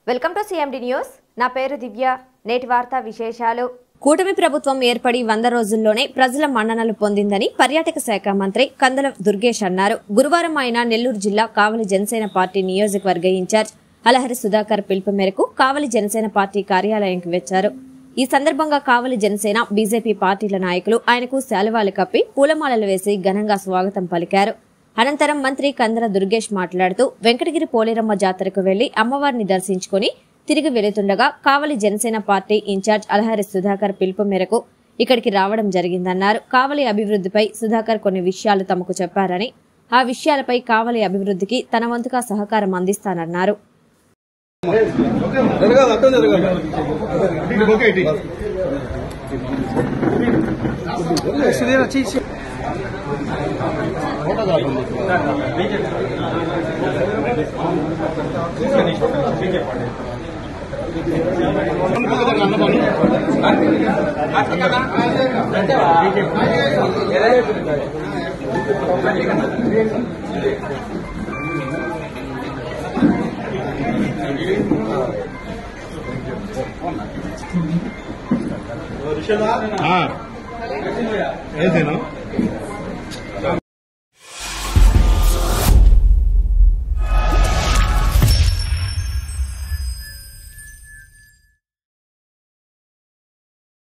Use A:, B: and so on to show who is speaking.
A: Welcome to CMD news. నా పేరు దివ్య. నేటి వార్తా విశేషాలు.
B: కూటమి ప్రభుత్వం ఏర్పడి 100 రోజుల్లోనే ప్రజల మన్ననలు పొందిందని పర్యాటక శాఖ మంత్రి కందుల దుర్గేష్ అన్నారు. గురువారం ఆయన నెల్లూరు జిల్లా కావలి జనసేన పార్టీ నియోజకవర్గ ఇన్ఛార్జ్ అలహరి సుధాకర్ పిలుపు మేరకు కావలి జనసేన పార్టీ కార్యాలయానికి వచ్చారు. ఈ సందర్భంగా కావలి జనసేన, బీజేపీ పార్టీల నాయకులు ఆయనకు శాలువాలు కప్పి పూలమాలలు వేసి ఘనంగా స్వాగతం పలికారు. అనంతరం మంత్రి కందుల దుర్గేష్ మాట్లాడుతూ వెంకటగిరి పోలేరమ్మ జాతరకు వెళ్లి అమ్మవారిని దర్శించుకుని తిరిగి వెళుతుండగా కావలి జనసేన పార్టీ ఇన్ఛార్జ్ అలహరి సుధాకర్ పిలుపు మేరకు ఇక్కడికి రావడం జరిగిందన్నారు. కావలి అభివృద్ధిపై సుధాకర్ కొన్ని విషయాలు తమకు చెప్పారని, ఆ విషయాలపై కావలి అభివృద్ధికి తన వంతుగా సహకారం అందిస్తానన్నారు.
C: हाँ